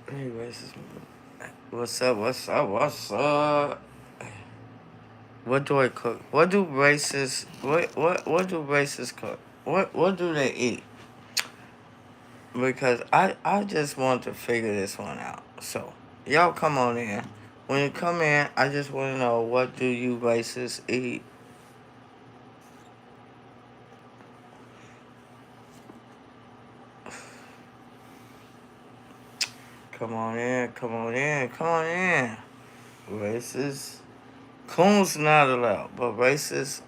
Hey, racist. What's up? What's up? What's up? What do I cook? What do racists? What do racists cook? What do they eat? Because I just want to figure this one out. So y'all come on in. When you come in, I just want to know, what do you racists eat? Come on in. Come on in. Come on in. Racists. Coons not allowed, but racists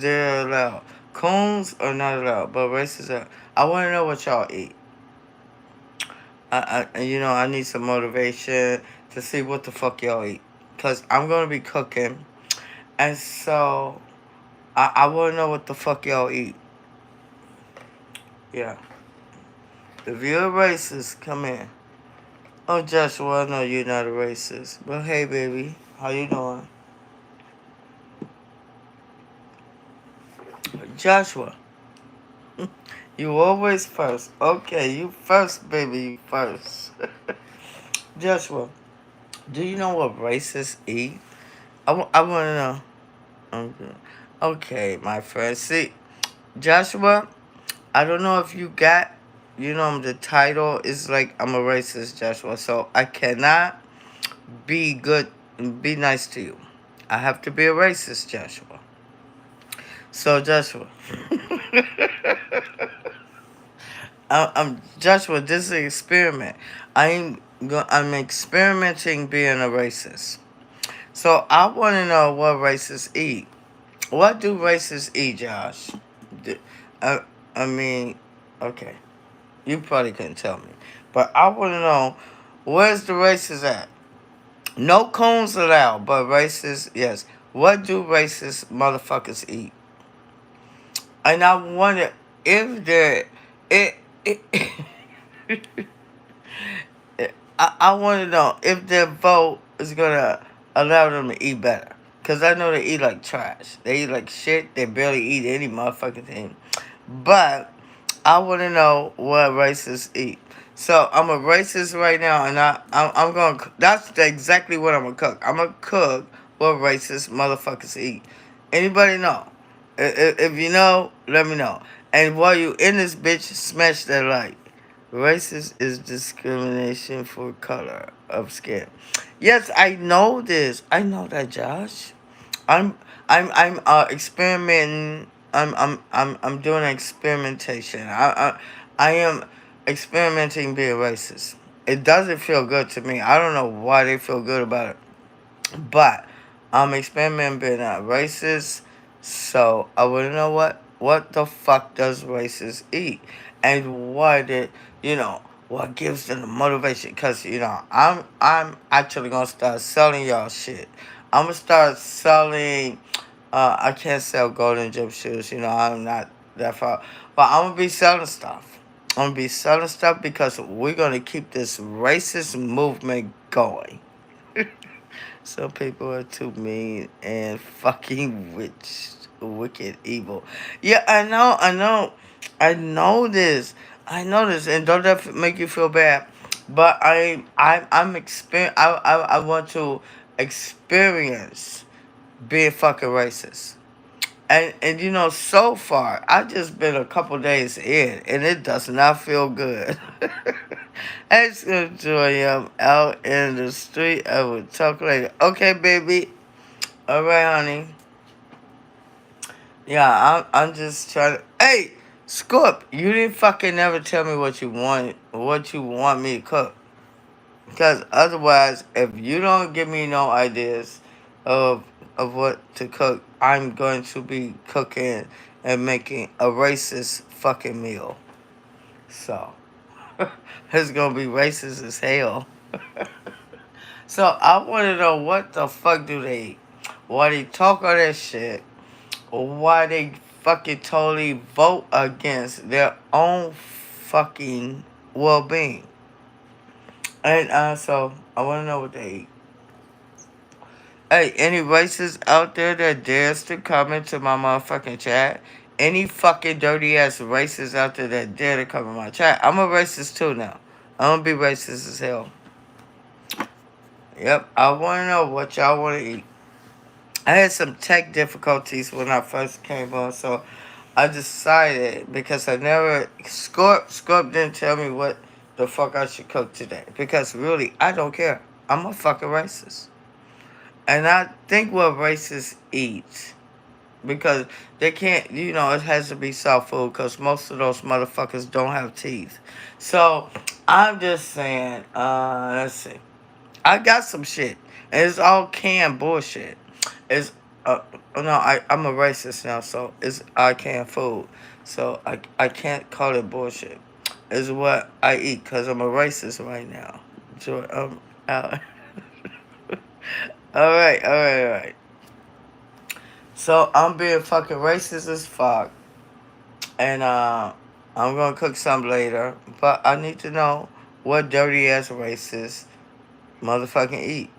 they're allowed. Coons are not allowed, but racists are. I want to know what y'all eat. I need some motivation to see what the fuck y'all eat, cause I'm gonna be cooking, and so I want to know what the fuck y'all eat. Yeah, if you're a racist, come in. Oh, Joshua, I know you're not a racist, but hey, baby, how you doing? Joshua. You always first. Okay, you first, baby, you first. Joshua, do you know what racists eat? I want to know. Okay. Okay, my friend. See, Joshua, I don't know if you got, the title is like, I'm a racist, Joshua. So I cannot be good and be nice to you. I have to be a racist, Joshua. So, Joshua. I'm Joshua. This is an experiment. I'm experimenting being a racist. So I want to know what racists eat. What do racists eat, Josh? D- I, I mean, okay, you probably couldn't tell me, but I want to know, where's the racists at? No cones allowed, but racists, yes. What do racist motherfuckers eat? And I wonder if they're it. it I want to know if their vote is gonna allow them to eat better. Cause I know they eat like trash. They eat like shit. They barely eat any motherfucking thing. But I want to know what racists eat. So I'm a racist right now, and I'm gonna. That's exactly what I'm gonna cook. I'm gonna cook what racist motherfuckers eat. Anybody know? If you know, let me know. And while you in this bitch, smash that like. Racist is discrimination for color of skin. Yes, I know this. I know that, Josh. I'm I'm experimenting. I'm doing experimentation. I am experimenting being racist. It doesn't feel good to me. I don't know why they feel good about it, but I'm experimenting being a racist. So I want to know what the fuck does racists eat, and what gives them the motivation? Cause I'm actually gonna start selling y'all shit. I'm gonna start selling. I can't sell golden gym shoes. I'm not that far, but I'm gonna be selling stuff. I'm gonna be selling stuff because we're gonna keep this racist movement going. Some people are too mean and fucking wicked, evil. Yeah, I know this. I know this, and don't that make you feel bad? But I'm I want to experience being fucking racist. And so far, I've just been a couple days in, and it does not feel good. It's enjoy. I'm out in the street. I will talk later. Okay, baby. All right, honey. Yeah, I'm just trying to. Hey, Scorp, you didn't fucking never tell me what you want me to cook. Because otherwise, if you don't give me no ideas of of what to cook, I'm going to be cooking and making a racist fucking meal. So it's gonna be racist as hell. So I want to know, what the fuck do they eat? Why they talk all that shit? Or why they fucking totally vote against their own fucking well-being? And so I want to know what they eat. Hey, any racists out there that dares to come into my motherfucking chat? Any fucking dirty ass racists out there that dare to come in my chat? I'm a racist too now. I'm gonna be racist as hell. Yep, I wanna know what y'all wanna eat. I had some tech difficulties when I first came on, so I decided because I never Scorp didn't tell me what the fuck I should cook today. Because really, I don't care. I'm a fucking racist. And I think what racists eat because they can't, it has to be soft food because most of those motherfuckers don't have teeth. So I'm just saying, let's see. I got some shit. And it's all canned bullshit. It's, uh, no, I'm a racist now, so it's I canned food. So I can't call it bullshit. It's what I eat because I'm a racist right now. So, uh, all right. So I'm being fucking racist as fuck. And I'm gonna cook some later, but I need to know what dirty ass racist motherfucking eat.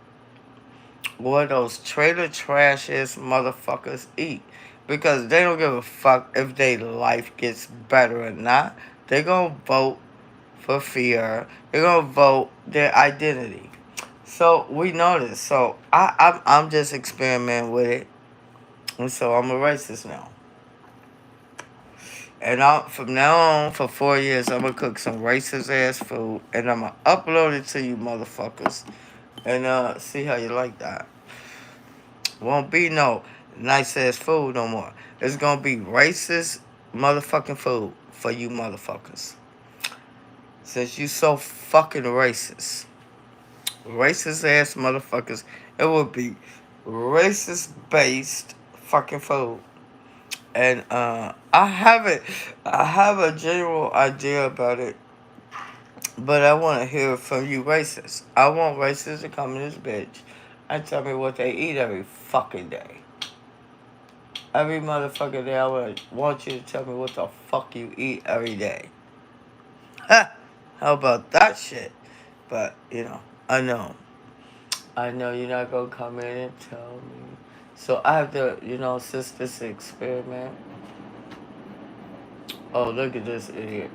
What those trailer trash ass motherfuckers eat. Because they don't give a fuck if their life gets better or not. They gonna vote for fear. They gonna vote their identity. So we know this. So I'm just experimenting with it. And so I'm a racist now. And from now on, for 4 years, I'm gonna cook some racist ass food, and I'm gonna upload it to you motherfuckers, and see how you like that. Won't be no nice ass food no more. It's gonna be racist motherfucking food for you motherfuckers. Since you so fucking racist ass motherfuckers, it will be racist based fucking food. And I have a general idea about it, but I want to hear from you racists. I want racists to come in this bitch and tell me what they eat every fucking day. Every motherfucking day, I want you to tell me what the fuck you eat every day. Ha! How about that shit? But, I know. I know you're not gonna come in and tell me. So I have to, since this experiment. Oh, look at this idiot.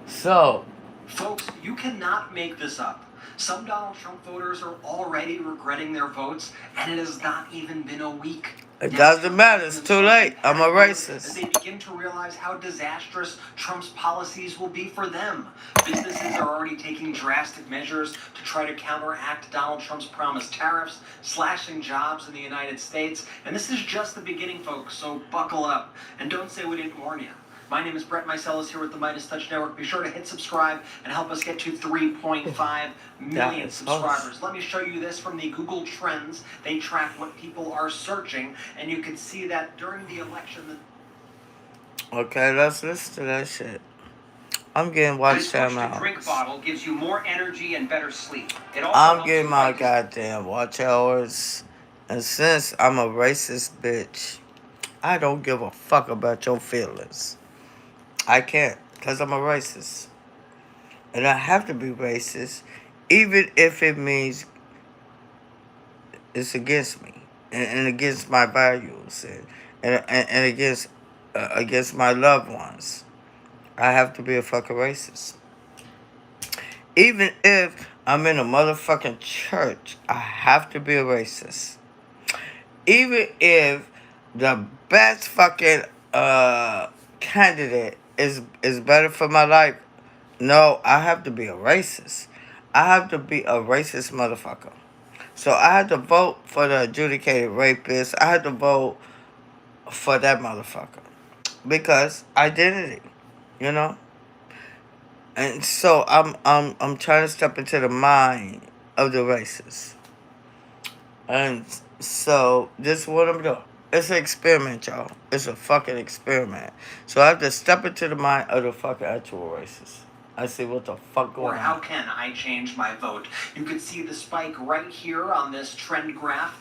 So, folks, you cannot make this up. Some Donald Trump voters are already regretting their votes, and it has not even been a week. It doesn't matter. It's too late. I'm a racist. As they begin to realize how disastrous Trump's policies will be for them. Businesses are already taking drastic measures to try to counteract Donald Trump's promised tariffs, slashing jobs in the United States. And this is just the beginning, folks, so buckle up. And don't say we didn't warn you. My name is Brett Meiselas here with the Midas Touch Network. Be sure to hit subscribe and help us get to 3.5 million subscribers. Let me show you this from the Google Trends. They track what people are searching, and you can see that during the election. Okay, let's listen to that shit. I'm getting watch time hours. This drink bottle gives you more energy and better sleep. I'm getting my goddamn watch hours. And since I'm a racist bitch, I don't give a fuck about your feelings. I can't, because I'm a racist. And I have to be racist, even if it means it's against me and against my values and against my loved ones. I have to be a fucking racist. Even if I'm in a motherfucking church, I have to be a racist. Even if the best fucking candidate is better for my life, no, I have to be a racist. I have to be a racist motherfucker. So I had to vote for the adjudicated rapist. I had to vote for that motherfucker because identity, you know. And so I'm trying to step into the mind of the racist. And so this is what I'm doing. It's an experiment, y'all. It's a fucking experiment. So I have to step into the mind of the fucking actual racist. I see what the fuck Or going how on. can I change my vote? You can see the spike right here on this trend graph,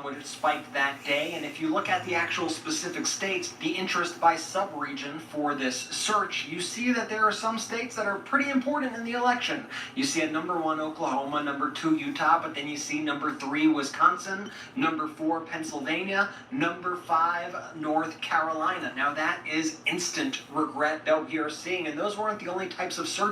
when it spiked that day. And if you look at the actual specific states, the interest by sub-region for this search, you see that there are some states that are pretty important in the election. You see at number 1 Oklahoma, number 2 Utah, but then you see number 3 Wisconsin, number 4 Pennsylvania, number 5 North Carolina. Now that is instant regret that we are seeing, and those weren't the only types of searches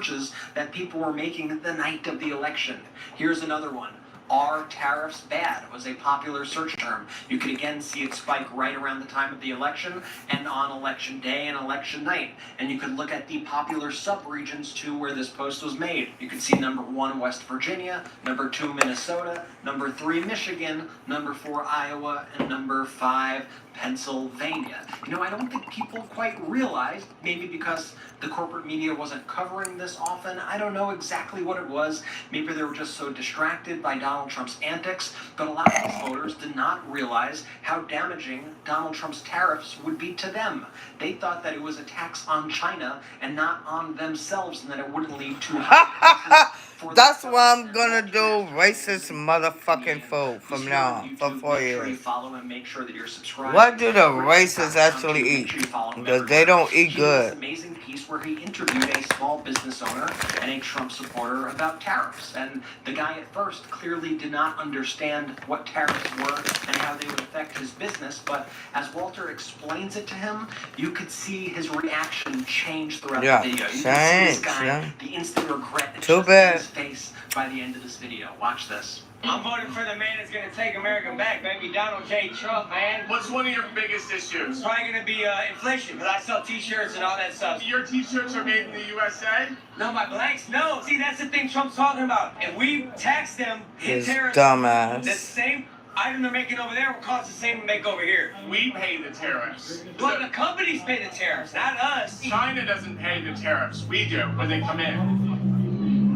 that people were making the night of the election. Here's another one. Are tariffs bad? Was a popular search term. You could again see it spike right around the time of the election and on election day and election night. And you could look at the popular sub-regions too where this post was made. You could see number 1 West Virginia, number 2 Minnesota, number 3 Michigan, number 4 Iowa, and number 5 Pennsylvania. You know, I don't think people quite realized, maybe because the corporate media wasn't covering this often, I don't know exactly what it was. Maybe they were just so distracted by Donald Trump's antics, but a lot of these voters did not realize how damaging Donald Trump's tariffs would be to them. They thought that it was a tax on China and not on themselves, and that it wouldn't lead to high prices. That's why I'm gonna do racist motherfucking food from now on for 4 years. What do the racists actually eat? Because they don't eat good. Amazing piece where he interviewed a small business owner and a Trump supporter about tariffs. And the guy at first clearly did not understand what tariffs were and how they would affect his business. But as Walter explains it to him, you could see his reaction change throughout the video. You can see this guy, the instant regret that's just in his face by the end of this video. Watch this. I'm voting for the man that's going to take America back, baby. Donald J. Trump, man. What's one of your biggest issues? It's probably going to be inflation, because I sell T-shirts and all that stuff. Your T-shirts are made in the USA? No, my blanks? No. See, that's the thing Trump's talking about. If we tax them in This tariffs, dumbass. the same item they're making over there will cost the same to make over here. We pay the tariffs. But the companies pay the tariffs, not us. China doesn't pay the tariffs. We do when they come in.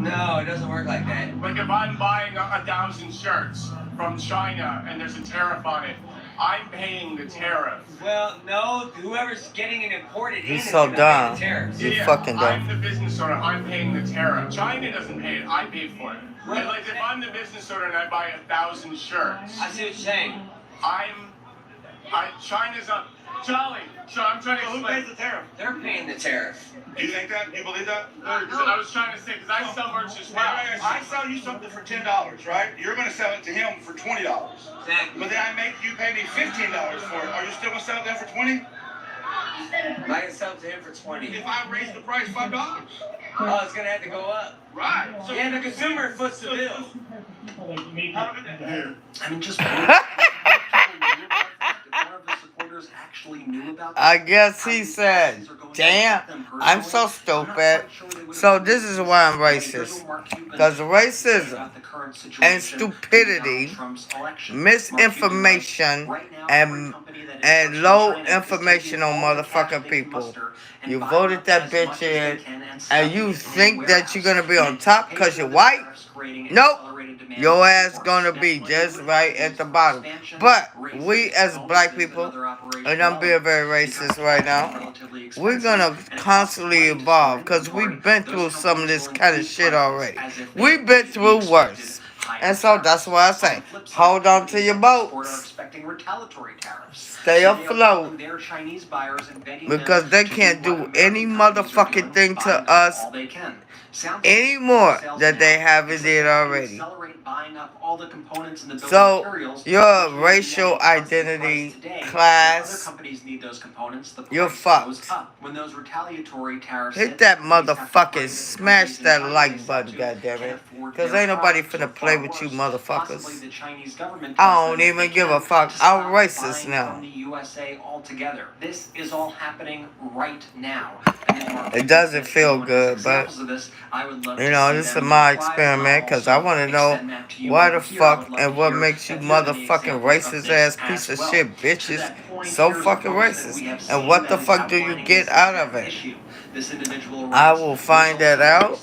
No, it doesn't work like that. Like if I'm buying 1,000 shirts from China and there's a tariff on it, I'm paying the tariff. Well, no, whoever's getting it imported He's in so is going to dumb. pay the tariffs. You fucking I'm dumb. the business owner. I'm paying the tariff. China doesn't pay it. I pay for it. Well, And like if I'm the business owner and I buy 1,000 shirts, I see what you're saying. China's up. Charlie, so I'm trying to Who explain. pays the tariff? They're paying the tariff. Do you think that? You believe that? I was trying to say, because I sell merch as well. I sell you something for $10, right? You're going to sell it to him for $20. Exactly. But then I make you pay me $15 for it. Are you still going to sell it to him for $20? I can sell it to him for 20. If I raise the price $5? Oh, it's gonna have to go up. Right. So Yeah, the consumer foots the bill. I mean, just actually knew about I guess he said, damn, I'm so stupid. So this is why I'm racist. Because racism and stupidity, misinformation, and low information on motherfucking people. You voted that bitch in, and you think that you're gonna be on top because you're white? Nope. Your ass gonna be just right at the bottom. But we as black people, and I'm being very racist right now, we're gonna constantly evolve because we've been through some of this kind of shit already. We've been through worse. And so that's why I say, hold on to your boats. Stay afloat. Because they can't do any motherfucking thing to us anymore that they haven't did already. So your racial identity, class, you're fucked. Hit that motherfucking smash that like button, goddammit. Because ain't nobody finna play with you motherfuckers. I don't even give a fuck. I'm racist now. This is all happening right now. It doesn't feel good, but you know, this is my experiment because I want to know why the fuck and what makes you motherfucking racist ass piece of shit bitches so fucking racist, and what the fuck do you get out of it? I will find that out.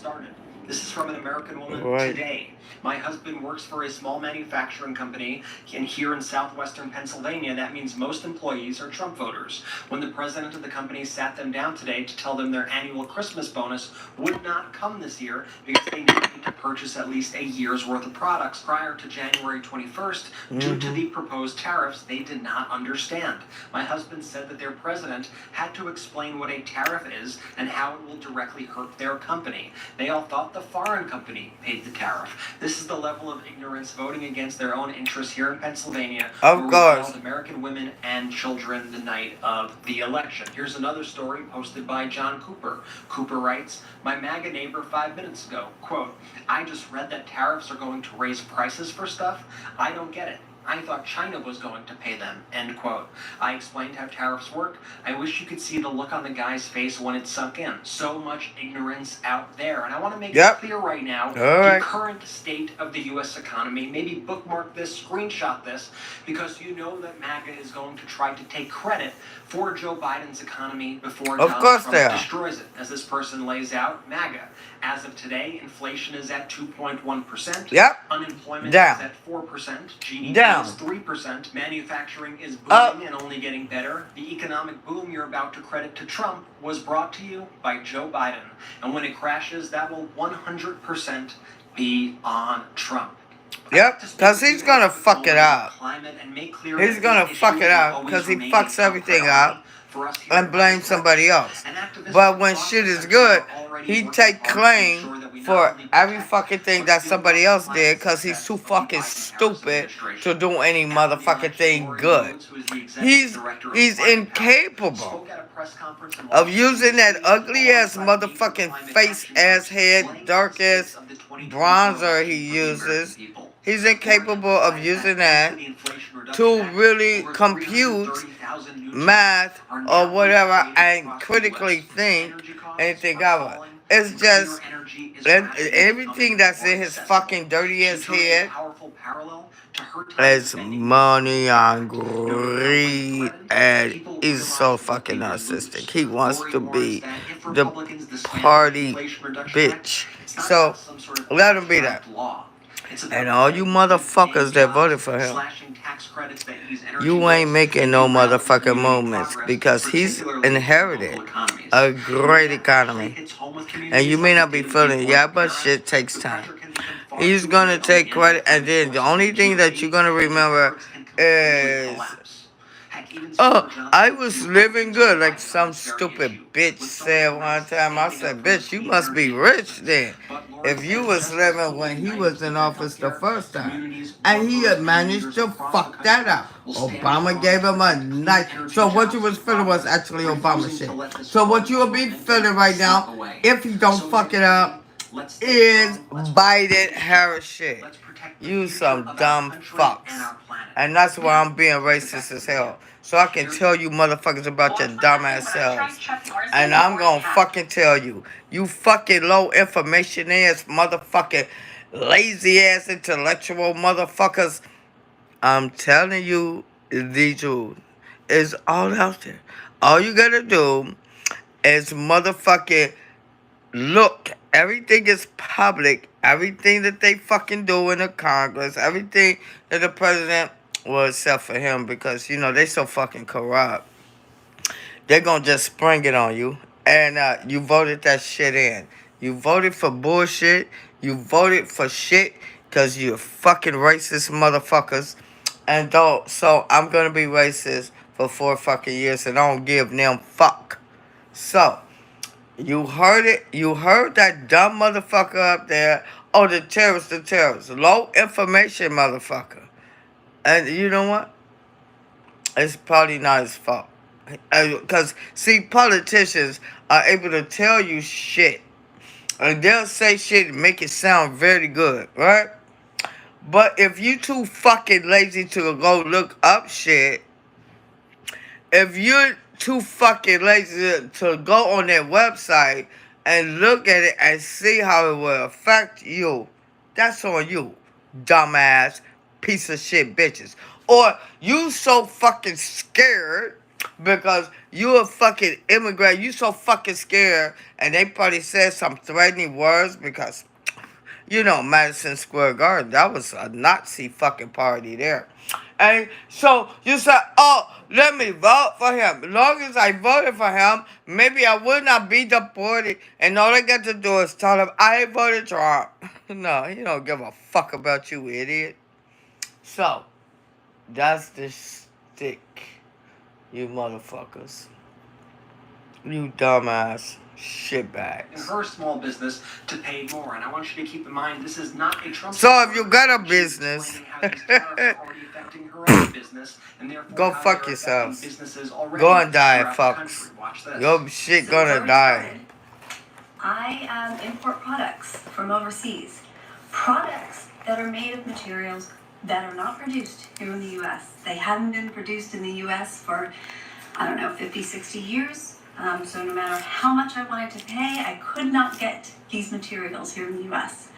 This is from an American woman Right. today. My husband works for a small manufacturing company, and here in southwestern Pennsylvania, that means most employees are Trump voters. When the president of the company sat them down today to tell them their annual Christmas bonus would not come this year because they needed to purchase at least a year's worth of products prior to January 21st due to the proposed tariffs, they did not understand. My husband said that their president had to explain what a tariff is and how it will directly hurt their company. They all thought the foreign company paid the tariff. This is the level of ignorance voting against their own interests here in Pennsylvania, Of where we course. failed American women and children the night of the election. Here's another story posted by John Cooper. Cooper writes, my MAGA neighbor 5 minutes ago, quote, I just read that tariffs are going to raise prices for stuff. I don't get it. I thought China was going to pay them, end quote. I explained how tariffs work. I wish you could see the look on the guy's face when it sunk in. So much ignorance out there. And I want to make it clear right now, the current state of the U.S. economy, maybe bookmark this, screenshot this, because you know that MAGA is going to try to take credit for Joe Biden's economy before Donald Trump destroys it. As this person lays out, MAGA. As of today, inflation is at 2.1%. Yep. Unemployment is at 4%. GDP is 3%. Manufacturing is booming and only getting better. The economic boom you're about to credit to Trump was brought to you by Joe Biden. And when it crashes, that will 100% be on Trump. Yep, because he's going to fuck it up. He's going to fuck it up because he fucks everything up and blame somebody else. But when shit is good, he take claim for every fucking thing that somebody else did because he's too fucking stupid to do any motherfucking thing good. He's incapable of using that ugly ass motherfucking face ass head, dark ass bronzer he uses. He's incapable of using that to really compute math or whatever and critically think anything of it. It's just everything that's in his fucking dirty ass head is money on greed, and he's so fucking narcissistic. He wants to be the party bitch. So let him be that. And all you motherfuckers that voted for him, you ain't making no motherfucking movements because he's inherited a great economy. And you may not be feeling it, yeah, but shit takes time. He's gonna take credit, and then the only thing that you're gonna remember is, oh, I was living good, like some stupid bitch said one time. I said, bitch, you must be rich then, if you was living when he was in office the first time. And he had managed to fuck that up. Obama gave him a nice... So what you was feeling was actually Obama shit. So what you will be feeling right now, if he don't fuck it up, is Biden Harris shit. You some dumb fucks. And that's why I'm being racist as hell. So I can tell you motherfuckers about your dumbass selves. And I'm gonna fucking tell you. You fucking low information ass motherfucking lazy ass intellectual motherfuckers. I'm telling you the truth. It's all out there. All you gotta do is motherfucking look. Everything is public. Everything that they fucking do in the Congress. Everything that the president, well, except for him, because, you know, they so fucking corrupt. They're gonna just spring it on you. And you voted that shit in. You voted for bullshit. You voted for shit because you're fucking racist motherfuckers. And so I'm gonna be racist for 4 fucking years and I don't give them fuck. So, you heard it. You heard that dumb motherfucker up there. Oh, the terrorist. Low information motherfucker. And you know what? It's probably not his fault. Because, see, politicians are able to tell you shit. And they'll say shit and make it sound very good, right? But if you too fucking lazy to go look up shit, if you're too fucking lazy to go on their website and look at it and see how it will affect you, that's on you, dumbass piece of shit bitches. Or you so fucking scared because you a fucking immigrant, you so fucking scared, and they probably said some threatening words because Madison Square Garden. That was a Nazi fucking party there. And so you said, oh, let me vote for him. As long as I voted for him, maybe I will not be deported. And all I got to do is tell him I voted Trump. No, he don't give a fuck about you, idiot. So, that's the stick, you motherfuckers. You dumbass in shitbags. her small business to pay more. And I want you to keep in mind, this is not a Trump So if you supporter. got a She's business, explaining how these tariffs are already affecting her own business, and therefore go how fuck they're yourselves. affecting businesses already Go and die, throughout the country. fucks. Watch this. Your shit So it's gonna already die. started. I import products from overseas. Products that are made of materials that are not produced here in the U.S. They haven't been produced in the U.S. for, 50, 60 years. So no matter how much I wanted to pay, I could not get these materials here in the U.S.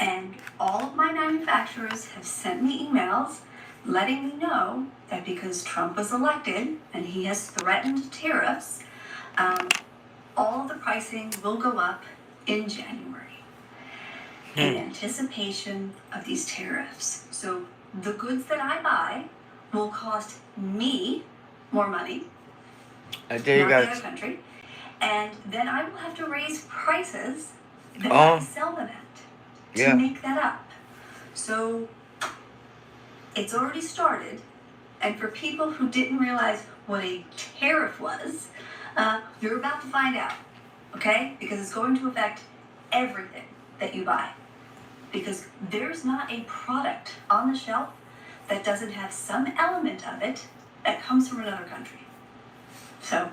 And all of my manufacturers have sent me emails letting me know that because Trump was elected and he has threatened tariffs, all of the pricing will go up in January in anticipation of these tariffs. So the goods that I buy will cost me more money, And there you not the go. other country, and then I will have to raise prices that Oh. I sell them at to Yeah. make that up. So it's already started, and for people who didn't realize what a tariff was, you're about to find out, okay? Because it's going to affect everything that you buy. Because there's not a product on the shelf that doesn't have some element of it that comes from another country. So,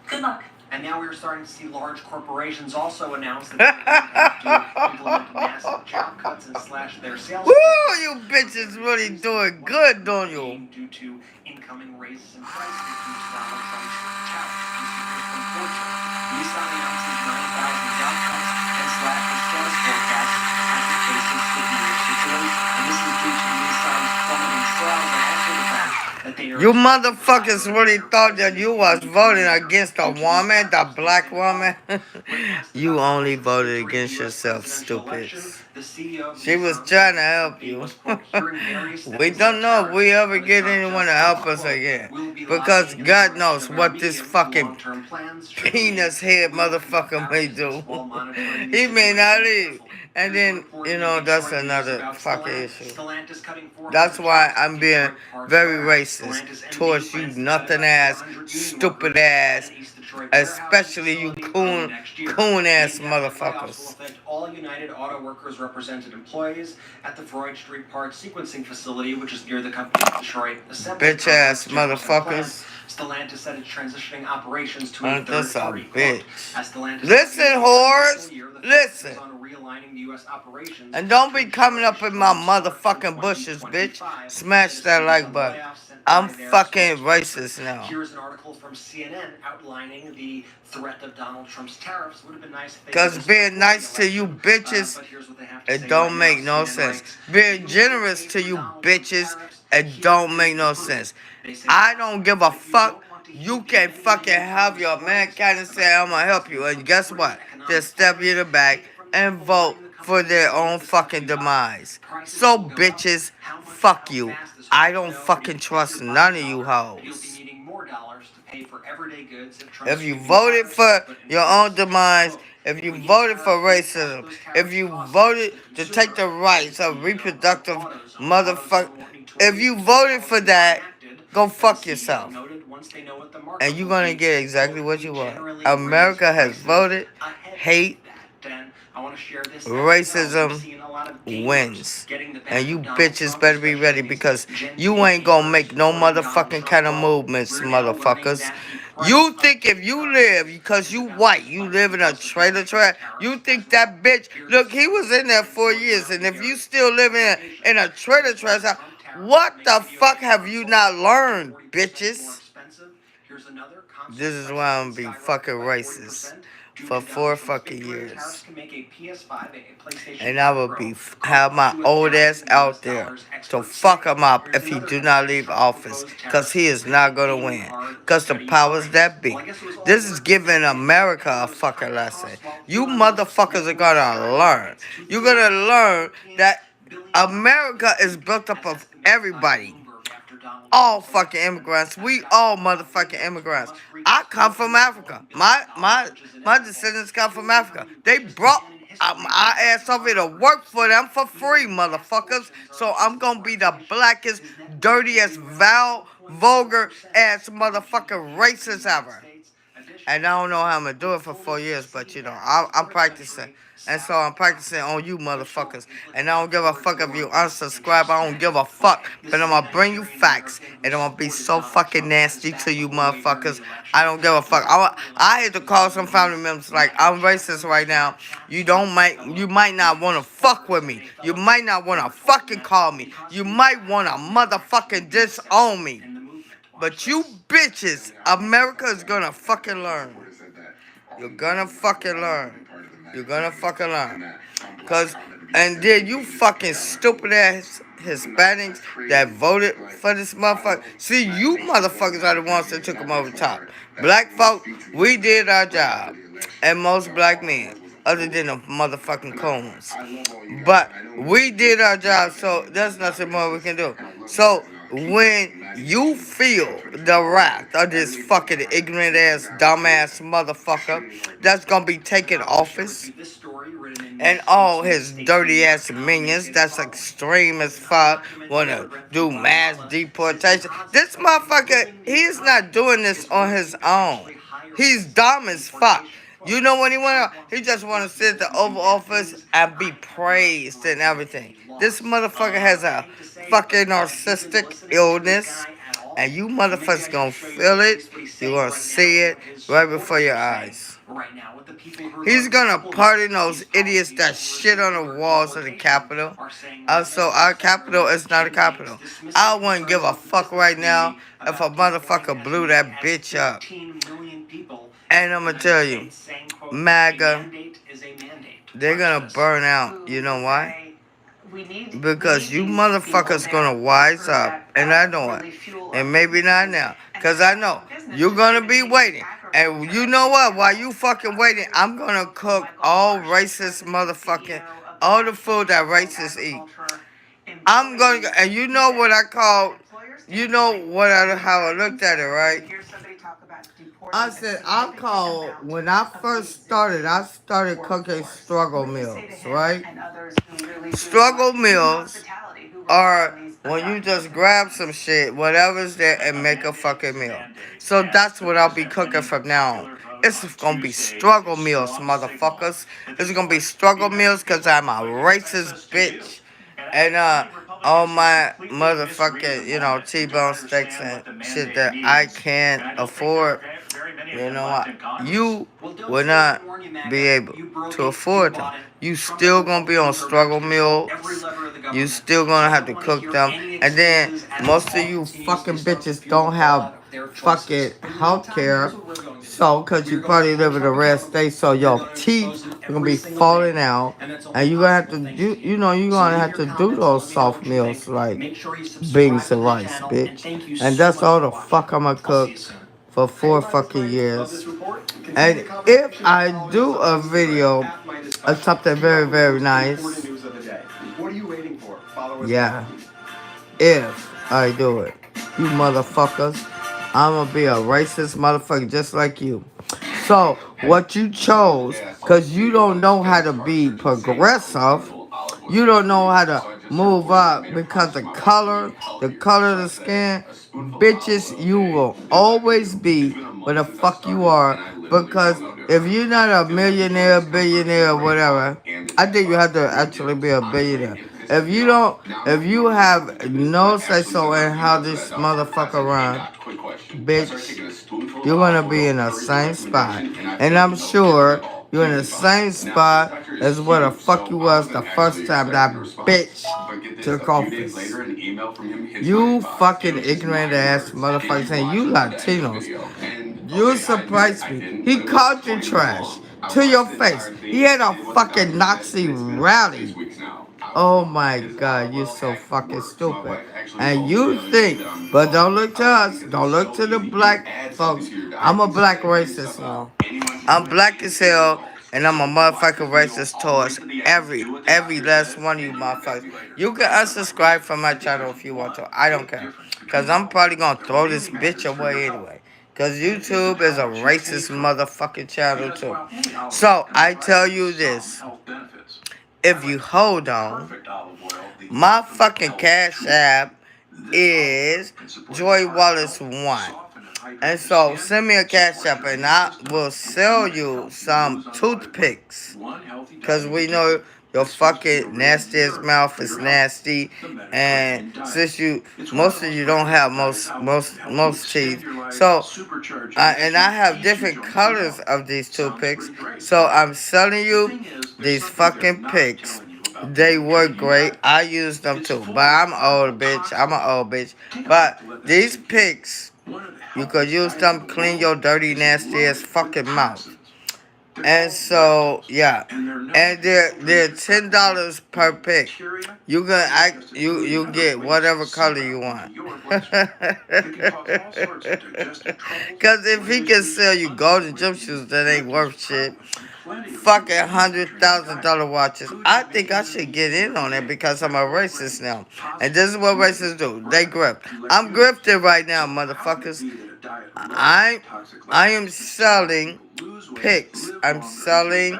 good luck. And now we're starting to see large corporations also announce that they have to implement massive job cuts and slash their sales. Woo, you bitches really doing good, don't you? Due to incoming raises in prices due to Donald Trump's challenge to consumers from Fortune. Nissan announces 9,000 job cuts and slashes sales forecasts as it faces severe situation. And this is due to Nissan's plummeting sales and also the fact that they are... You motherfuckers really thought that you was voting against a woman, the black woman? You only voted against yourself, stupids. She was trying to help you. We don't know if we ever get anyone to help us again. Because God knows what this fucking penis head motherfucker may do. He may not leave. And then, that's another fucking issue. That's why I'm being very racist towards you nothing ass, stupid ass, especially you coon ass motherfuckers. All United Auto Workers represented employees at the Freud Street Park sequencing facility, which is near the company's Detroit assembly. Bitch ass motherfuckers. Stellantis said it's transitioning operations to a Aren't third this a party. bitch? Listen, whores, listen. And don't be coming up in my motherfucking bushes, bitch. Smash that like button. I'm fucking racist now. Here's an article from CNN outlining the threat of Donald Trump's tariffs. Would have been nice if they Because being nice to you bitches, it don't make no sense. Being generous to you bitches, it don't make no sense. I don't give a fuck. You can fucking have your man kind of say, I'm gonna help you. And guess what? They'll stab you in the back and vote for their own fucking demise. So bitches, fuck you. I don't fucking trust none of you hoes. If you voted for your own demise, if you voted for racism, if you voted to take the rights of reproductive motherfucker, if you voted for that, go fuck yourself. And you're gonna get exactly what you want. America has voted. Hate, racism wins. And you bitches better be ready because you ain't gonna make no motherfucking kind of movements, motherfuckers. You think if you live, because you white, you live in a trailer trash, you think that bitch, look, he was in there 4 years, and if you still live in a trailer trash, what the fuck have you not learned, bitches? This is why I'm gonna be fucking racist. Due for to 4 guns from fucking Spain, tariffs years. can make a PS5, a PlayStation And 5 I will Pro, cost have up my to old ass out $1,000 there to experts fuck say. him up Here's if he another do headline not as leave Trump's office. proposed Because tariffs he is make not it going to daily win. hard Because the studying the powers markets. that be. Well, I guess it was all This is worth it giving to get America a those fucking higher lesson. costs while You Elon Musk's motherfuckers are network going to learn. skyrockets to the You're going to learn that billion America is built up of everybody. All fucking immigrants. We all motherfucking immigrants. I come from Africa. My descendants come from Africa. They brought our ass over here to work for them for free, motherfuckers. So I'm gonna be the blackest, dirtiest, vulgar ass motherfucking racist ever. And I don't know how I'm gonna do it for 4 years, but you know, I'm practicing. And so I'm practicing on you motherfuckers. And I don't give a fuck if you unsubscribe. I don't give a fuck. But I'm gonna bring you facts. And I'm gonna be so fucking nasty to you motherfuckers. I don't give a fuck. I had to call some family members like, I'm racist right now. You might not wanna fuck with me. You might not wanna fucking call me. You might wanna motherfucking disown me. But you bitches, America is gonna fucking learn. You're gonna fucking learn. You're gonna fucking learn. And then you fucking stupid ass Hispanics that voted for this motherfucker. See, you motherfuckers are the ones that took them over top. Black folk, we did our job. And most black men, other than the motherfucking coons. But we did our job, so there's nothing more we can do. So when you feel the wrath of this fucking ignorant ass, dumbass motherfucker that's gonna be taking office, and all his dirty ass minions that's extreme as fuck wanna do mass deportation. This motherfucker, he's not doing this on his own. He's dumb as fuck. You know what he wanna? He just wanna sit at the Oval Office and be praised and everything. This motherfucker has a fucking narcissistic illness, and you motherfuckers gonna feel it. You gonna see it right before your eyes. He's gonna pardon those idiots that shit on the walls of the Capitol. So our Capitol is not a Capitol. I wouldn't give a fuck right now if a motherfucker blew that bitch up. And I'm gonna tell you, MAGA, they're gonna burn out. You know why? Because you motherfuckers gonna wise up, and I know it, and maybe not now, cause I know you're gonna be waiting, and you know what? While you fucking waiting, I'm gonna cook all racist motherfucking all the food that racists eat. I'm gonna, and you know what I call, you know what how I looked at it, right? I said when I first started, I started cooking struggle meals, right? Struggle meals are when you just grab some shit, whatever's there, and make a fucking meal. So that's what I'll be cooking from now on. It's gonna be struggle meals, motherfuckers. It's gonna be struggle meals because I'm a racist bitch. And all my motherfucking, T-bone steaks and shit that I can't afford. You know what? You will not be able to afford them. You still gonna be on struggle meals. You still gonna have to cook them. And then most of you fucking bitches don't have fucking health care. So, cause you probably live in a red state, so your teeth are gonna be falling out. And you gonna have to do, you gonna have to do those soft meals like beans and rice, bitch. And that's all the fuck I'm gonna cook for 4 fucking years. And if I do a video of something very, very nice, yeah, if I do it, you motherfuckers, I'm gonna be a racist motherfucker just like you. So, what you chose, because you don't know how to be progressive, you don't know how to move up because the color of the skin, bitches, you will always be where the fuck you are. Because if you're not a millionaire, billionaire, or whatever, I think you have to actually be a billionaire. If you have no say so in how this motherfucker run, bitch, you're gonna be in the same spot. And I'm sure you're in the same spot as where the fuck you was the first time that bitch took office. You fucking ignorant ass motherfuckers, and you Latinos. You surprised me. He called you trash. To your face. He had a fucking Nazi rally. Oh my God, you're so fucking stupid. And you think, but don't look to us. Don't look to the black folks. I'm a black racist now. I'm black as hell, and I'm a motherfucking racist towards every last one of you motherfuckers. You can unsubscribe from my channel if you want to. I don't care. Because I'm probably going to throw this bitch away anyway. Because YouTube is a racist motherfucking channel too. So, I tell you this. If you hold on, my fucking Cash App is Joy Wallace 1. And so send me a Cash App and I will sell you some toothpicks. Because we know your fucking nastiest mouth is nasty. And since most of you don't have most teeth. So, and I have different colors of these toothpicks. So I'm selling you these fucking picks. They work great. I use them too. But I'm old, bitch. I'm an old bitch. But these picks, you could use them to clean your dirty, nasty ass fucking mouth. And so, yeah. And they're $10 per pick. You get whatever color you want. Cause if he can sell you golden gym shoes that ain't worth shit, fucking $100,000 watches, I think I should get in on it because I'm a racist now. And this is what racists do. They grift. I'm grifting right now, motherfuckers. I am selling picks. I'm selling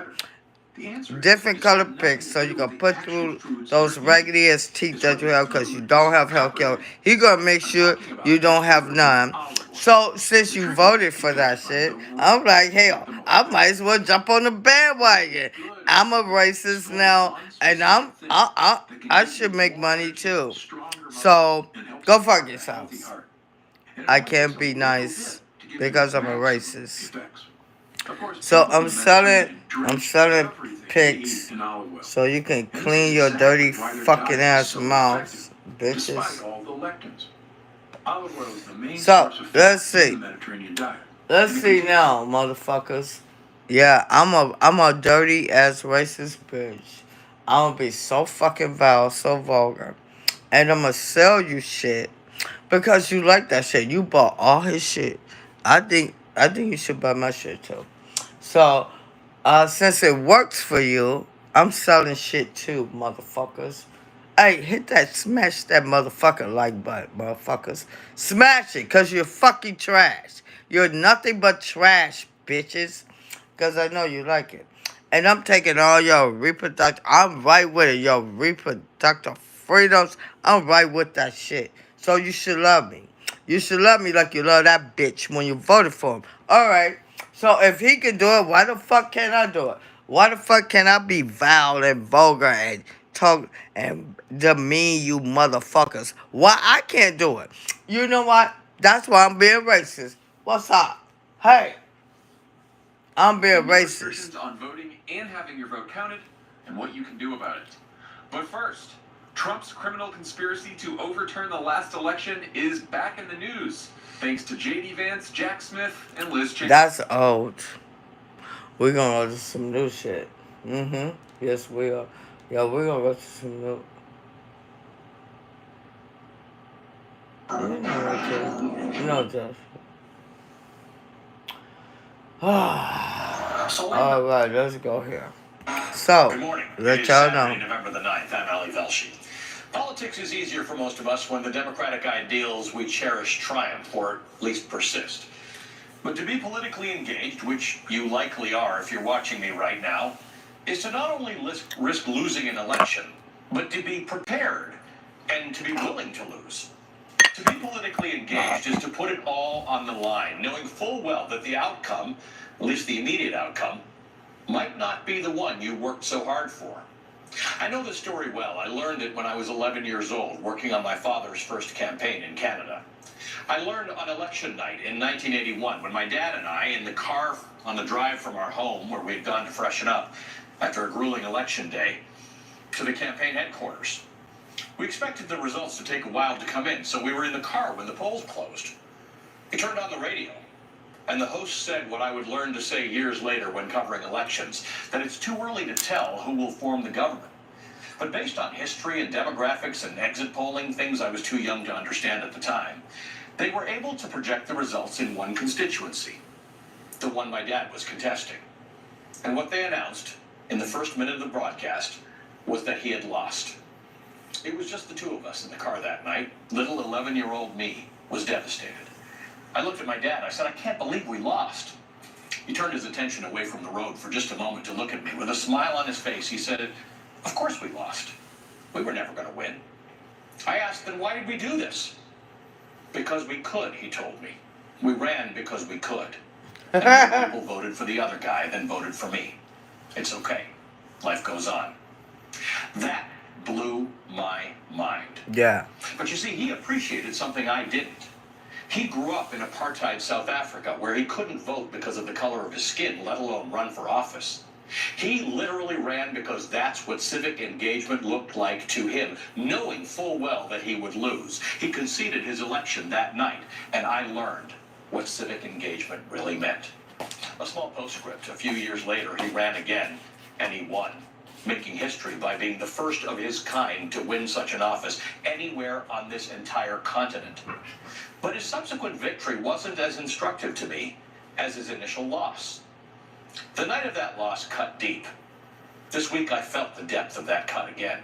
different color picks so you can put through those raggedy ass teeth that you have because you don't have health care. He gonna make sure you don't have none. So since you voted for that shit, I'm like, hell, I might as well jump on the bandwagon. I'm a racist now, and I should make money too. So go fuck yourselves. I can't be nice because I'm a racist. So I'm selling pics so you can clean your dirty fucking ass mouths, bitches. So let's see. Let's see now, motherfuckers. Yeah, I'm a dirty ass racist bitch. I'm gonna be so fucking vile, so vulgar. And I'm gonna sell you shit because you like that shit. You bought all his shit. I think you should buy my shit too. So, since it works for you, I'm selling shit too, motherfuckers. Hey, smash that motherfucking like button, motherfuckers. Smash it, cause you're fucking trash. You're nothing but trash, bitches. Cause I know you like it. And I'm taking all your I'm right with it, your reproductive freedoms. I'm right with that shit. So you should love me. You should love me like you love that bitch when you voted for him. Alright. So if he can do it, why the fuck can't I do it? Why the fuck can I be vile and vulgar and talk and demean you motherfuckers? Why I can't do it? You know what? That's why I'm being racist. What's up? Hey, I'm being racist. On voting and having your vote counted, and what you can do about it. But first, Trump's criminal conspiracy to overturn the last election is back in the news, thanks to J.D. Vance, Jack Smith, and Liz Cheney. That's old. We're gonna go to some new shit. Yes, we are. Yeah, we're gonna go to some new. You know, Josh. All right, let's go here. So, good morning. Let y'all know. November the 9th. I'm Ali Velshi. Politics is easier for most of us when the democratic ideals we cherish triumph, or at least persist. But to be politically engaged, which you likely are if you're watching me right now, is to not only risk losing an election, but to be prepared and to be willing to lose. To be politically engaged is to put it all on the line, knowing full well that the outcome, at least the immediate outcome, might not be the one you worked so hard for. I know the story well. I learned it when I was 11 years old, working on my father's first campaign in Canada. I learned on election night in 1981 when my dad and I, in the car on the drive from our home, where we had gone to freshen up after a grueling election day, to the campaign headquarters. We expected the results to take a while to come in, so we were in the car when the polls closed. We turned on the radio. And the host said what I would learn to say years later when covering elections, that it's too early to tell who will form the government. But based on history and demographics and exit polling, things I was too young to understand at the time, they were able to project the results in one constituency, the one my dad was contesting. And what they announced in the first minute of the broadcast was that he had lost. It was just the two of us in the car that night. Little 11-year-old me was devastated. I looked at my dad. I said, I can't believe we lost. He turned his attention away from the road for just a moment to look at me. With a smile on his face, he said, of course we lost. We were never going to win. I asked, then why did we do this? Because we could, he told me. We ran because we could. And more people voted for the other guy than voted for me. It's okay. Life goes on. That blew my mind. Yeah. But you see, he appreciated something I didn't. He grew up in apartheid South Africa, where he couldn't vote because of the color of his skin, let alone run for office. He literally ran because that's what civic engagement looked like to him, knowing full well that he would lose. He conceded his election that night, and I learned what civic engagement really meant. A small postscript. A few years later, he ran again, and he won, making history by being the first of his kind to win such an office anywhere on this entire continent. But his subsequent victory wasn't as instructive to me as his initial loss. The night of that loss cut deep. This week I felt the depth of that cut again.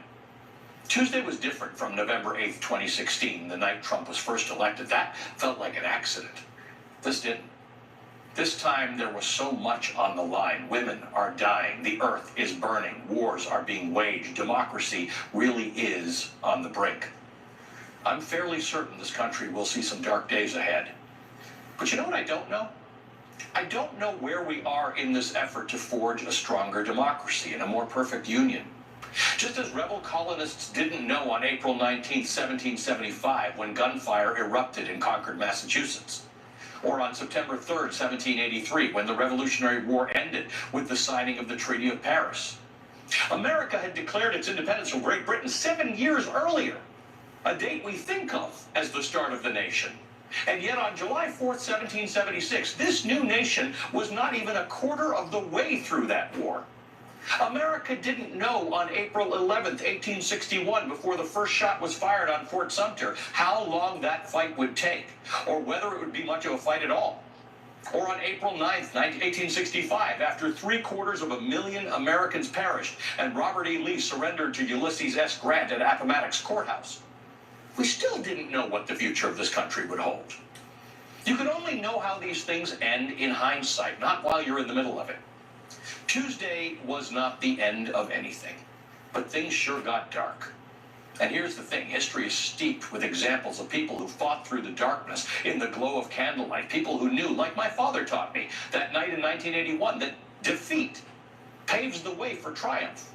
Tuesday was different from November 8th, 2016, the night Trump was first elected. That felt like an accident. This didn't. This time there was so much on the line. Women are dying. The earth is burning. Wars are being waged. Democracy really is on the brink. I'm fairly certain this country will see some dark days ahead. But you know what I don't know? I don't know where we are in this effort to forge a stronger democracy and a more perfect union. Just as rebel colonists didn't know on April 19, 1775, when gunfire erupted in Concord, Massachusetts, or on September 3, 1783, when the Revolutionary War ended with the signing of the Treaty of Paris. America had declared its independence from Great Britain 7 years earlier, a date we think of as the start of the nation. And yet on July 4th, 1776, this new nation was not even a quarter of the way through that war. America didn't know on April 11th, 1861, before the first shot was fired on Fort Sumter, how long that fight would take, or whether it would be much of a fight at all. Or on April 9th, 1865, after 750,000 Americans perished and Robert E. Lee surrendered to Ulysses S. Grant at Appomattox Courthouse. We still didn't know what the future of this country would hold. You can only know how these things end in hindsight, not while you're in the middle of it. Tuesday was not the end of anything, but things sure got dark. And here's the thing, history is steeped with examples of people who fought through the darkness in the glow of candlelight, people who knew, like my father taught me that night in 1981, that defeat paves the way for triumph.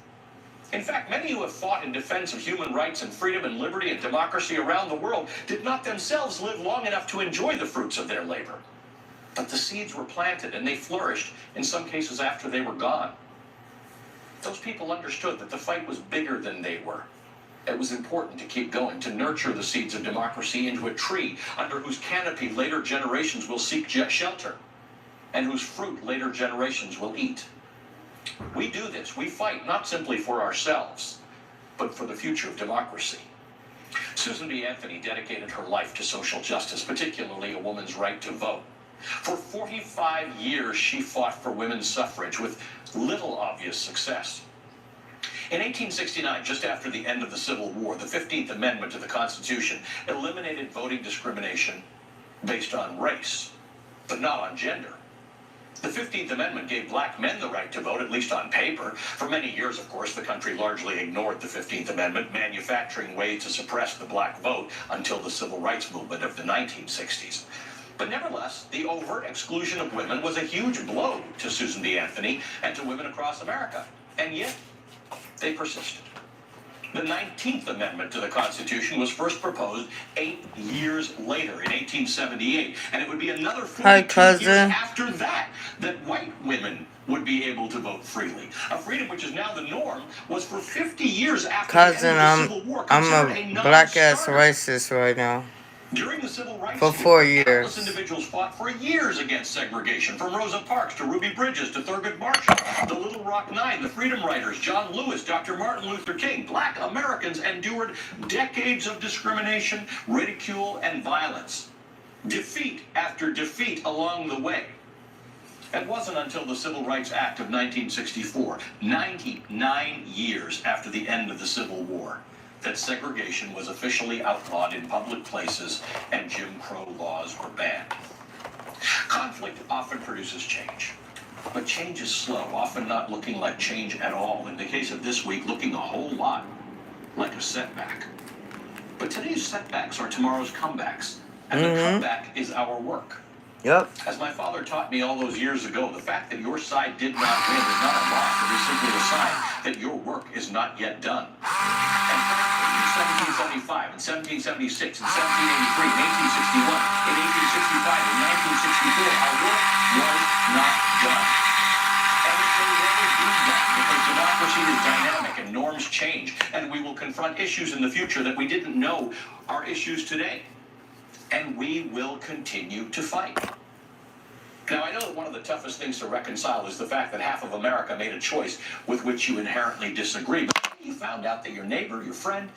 In fact, many who have fought in defense of human rights and freedom and liberty and democracy around the world did not themselves live long enough to enjoy the fruits of their labor. But the seeds were planted and they flourished, in some cases after they were gone. Those people understood that the fight was bigger than they were. It was important to keep going, to nurture the seeds of democracy into a tree under whose canopy later generations will seek shelter and whose fruit later generations will eat. We do this. We fight not simply for ourselves, but for the future of democracy. Susan B. Anthony dedicated her life to social justice, particularly a woman's right to vote. For 45 years, she fought for women's suffrage with little obvious success. In 1869, just after the end of the Civil War, the 15th Amendment to the Constitution eliminated voting discrimination based on race, but not on gender. The 15th Amendment gave black men the right to vote, at least on paper. For many years, of course, the country largely ignored the 15th Amendment, manufacturing ways to suppress the black vote until the civil rights movement of the 1960s. But nevertheless, the overt exclusion of women was a huge blow to Susan B. Anthony and to women across America. And yet, they persisted. The 19th Amendment to the Constitution was first proposed 8 years later, in 1878, and it would be another 42 years after that that white women would be able to vote freely. A freedom which is now the norm was for 50 years after the end of the Civil War. I'm a black-ass racist right now. During the Civil Rights For 4 Movement, countless years. individuals fought for years against segregation, from Rosa Parks to Ruby Bridges to Thurgood Marshall, the Little Rock Nine, the Freedom Riders, John Lewis, Dr. Martin Luther King. Black Americans endured decades of discrimination, ridicule, and violence. Defeat after defeat along the way. It wasn't until the Civil Rights Act of 1964, 99 years after the end of the Civil War, that segregation was officially outlawed in public places and Jim Crow laws were banned. Conflict often produces change, but change is slow, often not looking like change at all. In the case of this week, looking a whole lot like a setback. But today's setbacks are tomorrow's comebacks, and the comeback is our work. Yep. As my father taught me all those years ago, the fact that your side did not win is not a loss. It is simply a sign that your work is not yet done. And frankly, in 1775, in 1776, in 1783, in 1861, in 1865, in 1964, our work was not done. And it will never be done because democracy is dynamic and norms change, and we will confront issues in the future that we didn't know are issues today. And we will continue to fight. Now, I know that one of the toughest things to reconcile is the fact that half of America made a choice with which you inherently disagree. But you found out that your neighbor, your friend,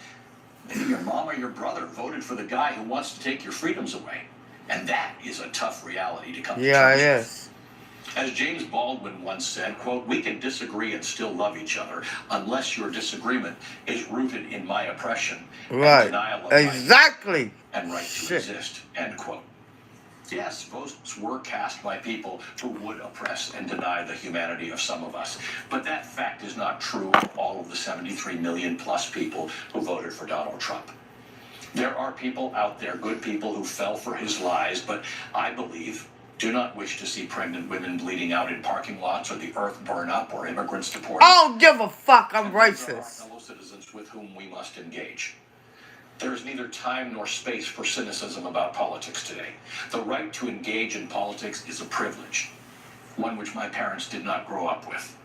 maybe your mom or your brother voted for the guy who wants to take your freedoms away. And that is a tough reality to come to Yeah, terms it with. is. As James Baldwin once said, quote, "We can disagree and still love each other unless your disagreement is rooted in my oppression and Right. denial of my Exactly. and right to Shit. resist," end quote. Yes, votes were cast by people who would oppress and deny the humanity of some of us. But that fact is not true of all of the 73 million plus people who voted for Donald Trump. There are people out there, good people, who fell for his lies, but I believe do not wish to see pregnant women bleeding out in parking lots or the earth burn up or immigrants deported. I don't give a fuck. I'm And those are our racist. fellow citizens with whom we must engage. There is neither time nor space for cynicism about politics today. The right to engage in politics is a privilege, one which my parents did not grow up with.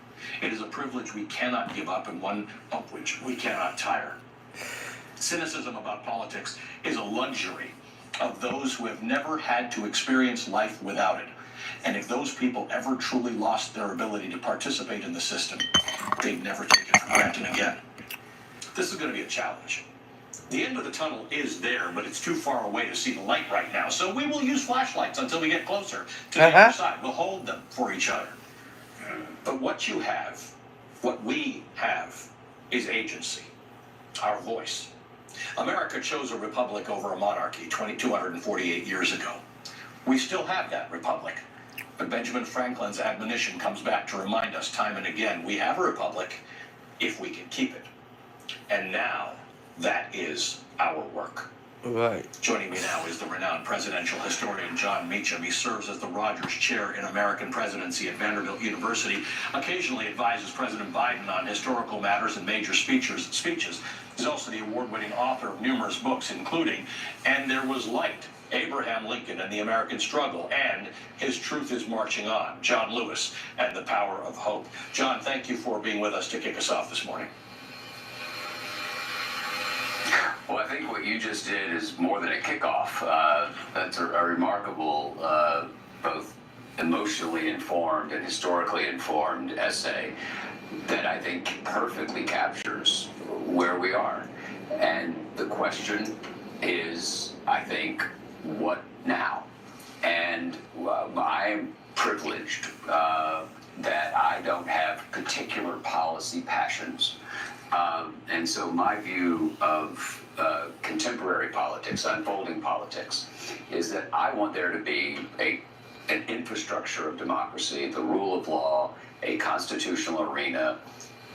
It is a privilege we cannot give up and one of which we cannot tire. Cynicism about politics is a luxury of those who have never had to experience life without it. And if those people ever truly lost their ability to participate in the system, they'd never take it for granted again. This is going to be a challenge. The end of the tunnel is there, but it's too far away to see the light right now. So we will use flashlights until we get closer to the other side. We'll hold them for each other. But what you have, what we have, is agency, our voice. America chose a republic over a monarchy 248 years ago. We still have that republic. But Benjamin Franklin's admonition comes back to remind us time and again, we have a republic if we can keep it. And now, that is our work. Right. Joining me now is the renowned presidential historian John Meacham. He serves as the Rogers Chair in American Presidency at Vanderbilt University, occasionally advises President Biden on historical matters and major speeches. He's also the award-winning author of numerous books, including And There Was Light, Abraham Lincoln and the American Struggle, and His Truth is Marching On, John Lewis and the Power of Hope. John, thank you for being with us to kick us off this morning. Well, I think what you just did is more than a kickoff. That's a remarkable, both emotionally informed and historically informed essay that I think perfectly captures where we are. And the question is, I think, what now? And I'm privileged that I don't have particular policy passions. And so my view of contemporary politics, unfolding politics, is that I want there to be an infrastructure of democracy, the rule of law, a constitutional arena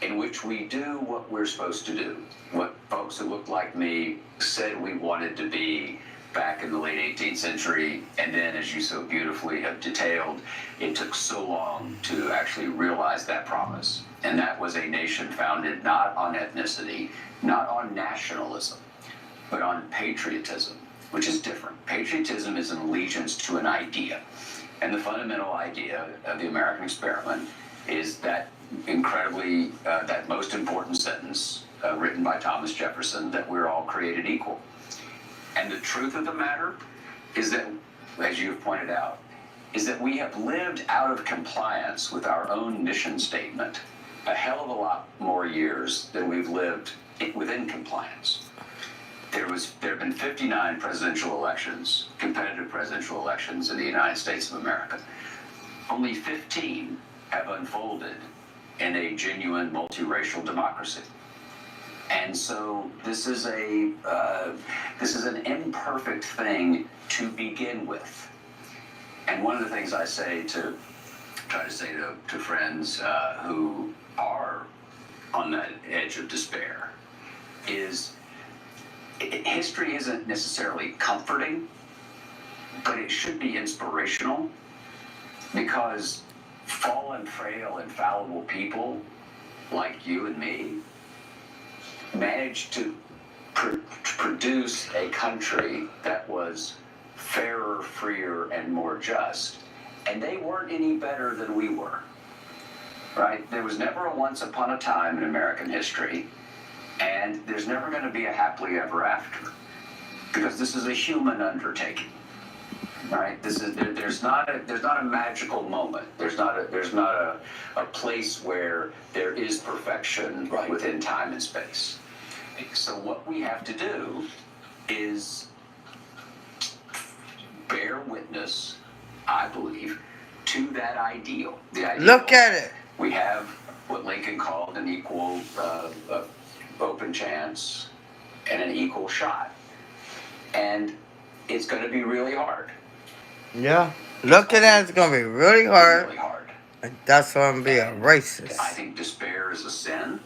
in which we do what we're supposed to do, what folks who look like me said we wanted to be back in the late 18th century, and then, as you so beautifully have detailed, it took so long to actually realize that promise. And that was a nation founded not on ethnicity, not on nationalism, but on patriotism, which is different. Patriotism is an allegiance to an idea. And the fundamental idea of the American experiment is that incredibly, that most important sentence written by Thomas Jefferson, that we're all created equal. And the truth of the matter is that, as you've pointed out, is that we have lived out of compliance with our own mission statement a hell of a lot more years than we've lived within compliance. There have been 59 presidential elections, competitive presidential elections in the United States of America. Only 15 have unfolded in a genuine multiracial democracy. And so this is an imperfect thing to begin with. And one of the things I try to say to friends who are on that edge of despair is history isn't necessarily comforting, but it should be inspirational, because fallen, frail, and fallible people like you and me managed to produce a country that was fairer, freer, and more just. And they weren't any better than we were, right? There was never a once upon a time in American history, and there's never going to be a happily ever after, because this is a human undertaking, right? There's not a magical moment. There's not a place where there is perfection within time and space. So what we have to do is bear witness, I believe, to that ideal. Look at it. We have what Lincoln called an equal open chance and an equal shot. And it's going to be really hard. Yeah. Look at that. It's going to be really hard. Really hard. And that's why I'm being a racist. I think despair is a sin.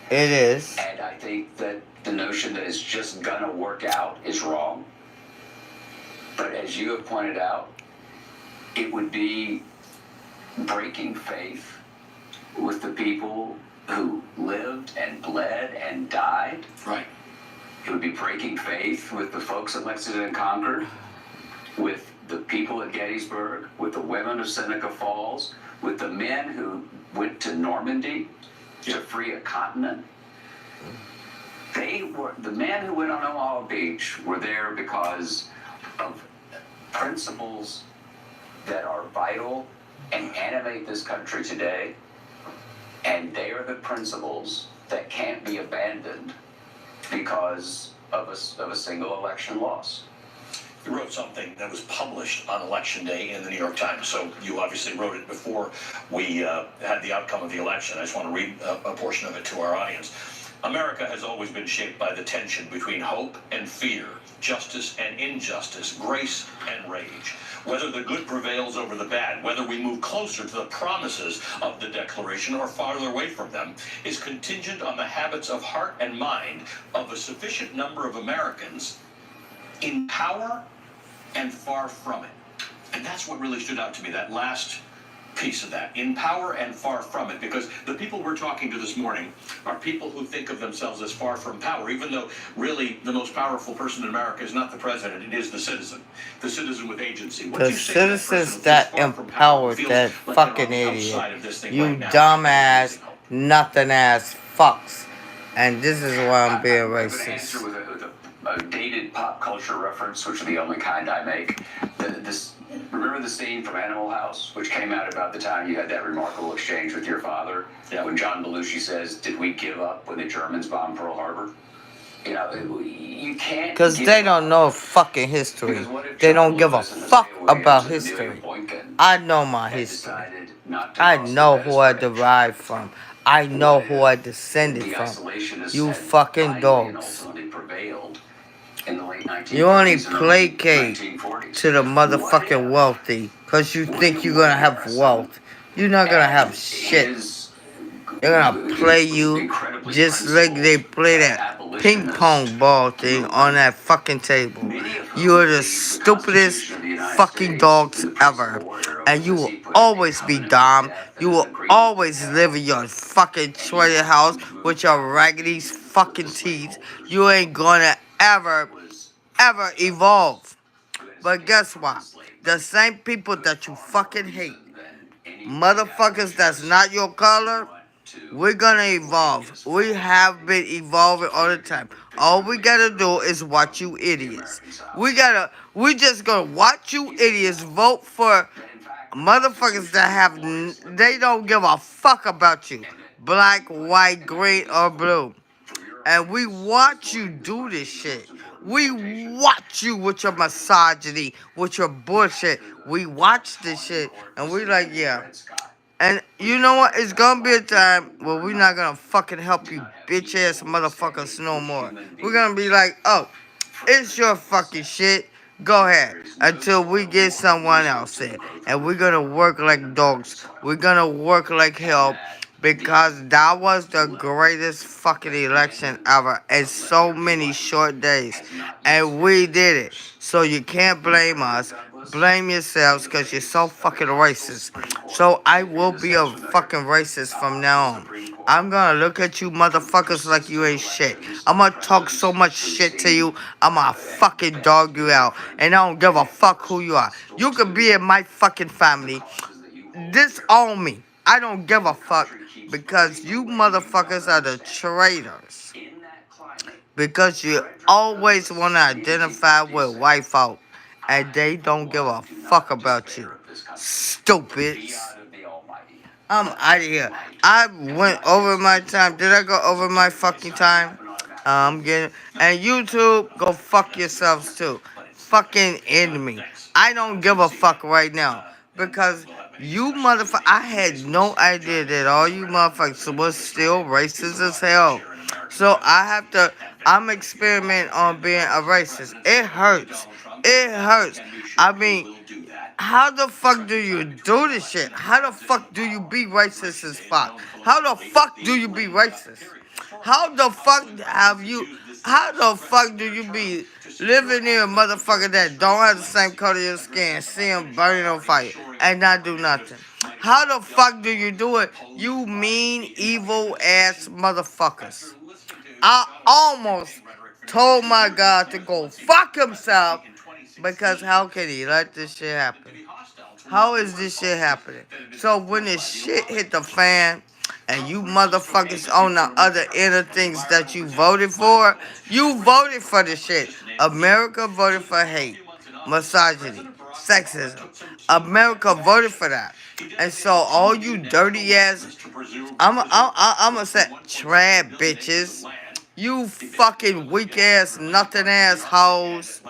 It is. And I think that the notion that it's just going to work out is wrong. But as you have pointed out, it would be breaking faith with the people who lived and bled and died. Right. It would be breaking faith with the folks at Lexington and Concord, with the people at Gettysburg, with the women of Seneca Falls, with the men who went to Normandy to free a continent. The men who went on Omaha Beach were there because of principles that are vital and animate this country today, and they are the principles that can't be abandoned because of a single election loss. You wrote something that was published on Election Day in the New York Times, so you obviously wrote it before we had the outcome of the election. I just want to read a portion of it to our audience. America has always been shaped by the tension between hope and fear, justice and injustice, grace and rage. Whether the good prevails over the bad, whether we move closer to the promises of the Declaration or farther away from them, is contingent on the habits of heart and mind of a sufficient number of Americans in power and far from it. And that's what really stood out to me, that last piece of that, in power and far from it, because the people we're talking to this morning are people who think of themselves as far from power, even though really the most powerful person in America is not the president, it is the citizen with agency. The citizens that empowered that fucking idiot. You dumbass, nothing ass fucks. And this is why I'm being racist. With a dated pop culture reference, which are the only kind I make. Remember the scene from Animal House, which came out about the time you had that remarkable exchange with your father? Yeah. When John Belushi says, "Did we give up when the Germans bombed Pearl Harbor?" You know, you can't. Because they don't know fucking history. They don't give a fuck about history. I know my history. I know who I derived from. I know who I descended from. You fucking dogs. You only placate to the motherfucking wealthy because you think you're gonna have wealth. You're not gonna have shit. They're gonna play you just like they play that ping pong ball thing on that fucking table. You are the stupidest fucking dogs ever. And you will always be dumb. You will always live in your fucking trailer house with your raggedy fucking teeth. You ain't gonna ever evolve. But guess what? The same people that you fucking hate, motherfuckers that's not your color, We're gonna evolve. We have been evolving all the time. All we gotta do is watch you idiots. We just gonna watch you idiots vote for motherfuckers that they don't give a fuck about you. Black, white, green, or blue. And we watch you do this shit. We watch you with your misogyny, with your bullshit. We watch this shit, and we like, yeah. And you know what? It's gonna be a time where we're not gonna fucking help you bitch ass motherfuckers no more. We're gonna be like, oh, it's your fucking shit. Go ahead. Until we get someone else in. And we're gonna work like dogs. We're gonna work like hell. Because that was the greatest fucking election ever in so many short days. And we did it. So you can't blame us. Blame yourselves because you're so fucking racist. So I will be a fucking racist from now on. I'm gonna look at you motherfuckers like you ain't shit. I'm gonna talk so much shit to you, I'm gonna fucking dog you out. And I don't give a fuck who you are. You could be in my fucking family. Disown me. I don't give a fuck because you motherfuckers are the traitors. Because you always want to identify with white folk and they don't give a fuck about you. Stupids. I'm out of here. I went over my time. Did I go over my fucking time? I'm getting. And YouTube, go fuck yourselves too. Fucking end me. I don't give a fuck right now. Because you motherfuckers, I had no idea that all you motherfuckers was still racist as hell. So I'm experimenting on being a racist. It hurts. It hurts. I mean, how the fuck do you do this shit? How the fuck do you be racist as fuck? How the fuck do you be racist? How the fuck do you be living near a motherfucker that don't have the same color of your skin, see him burning on fire, and not do nothing? How the fuck do you do it? You mean, evil ass motherfuckers. I almost told my God to go fuck himself because how can he let this shit happen? How is this shit happening? So when this shit hit the fan and you motherfuckers on the other end of things that you voted for the shit. America voted for hate, misogyny, sexism. America voted for that. And so all you dirty ass, I'm gonna say trad bitches, you fucking weak ass, nothing ass hoes,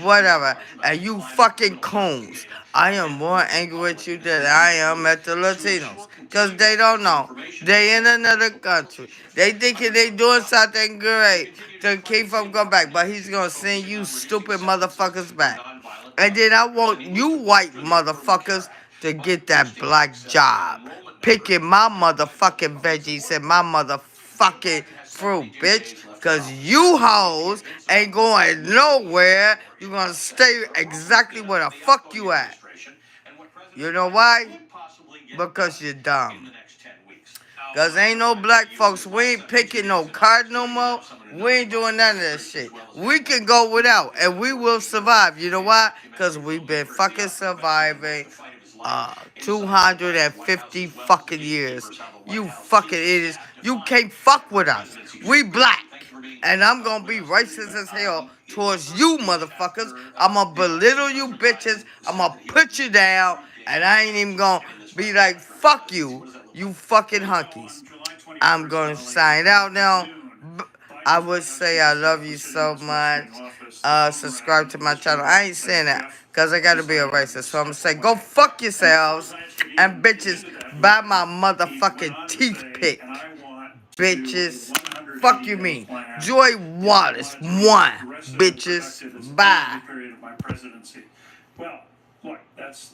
whatever, and you fucking coons. I am more angry with you than I am at the Latinos. Because they don't know. They in another country. They thinking they doing something great to keep from going back. But he's going to send you stupid motherfuckers back. And then I want you white motherfuckers to get that black job. Picking my motherfucking veggies and my motherfucking fruit, bitch. Because you hoes ain't going nowhere. You're going to stay exactly where the fuck you at. You know why? Because you're dumb. Because ain't no black folks. We ain't picking no card no more. We ain't doing none of that shit. We can go without, and we will survive. You know why? Because we've been fucking surviving 250 fucking years. You fucking idiots. You can't fuck with us. We black. And I'm gonna be racist as hell towards you motherfuckers. I'm gonna belittle you bitches. I'm gonna put you down. And I ain't even gonna be like, fuck you, you fucking hunkies. I'm gonna sign out now. I would say I love you so much. Subscribe to my channel. I ain't saying that because I gotta be a racist. So I'm gonna say, go fuck yourselves. And bitches, buy my motherfucking teeth pick. Bitches. Fuck you mean. Joy Wallace won. Bitches. Bye. Well, look, that's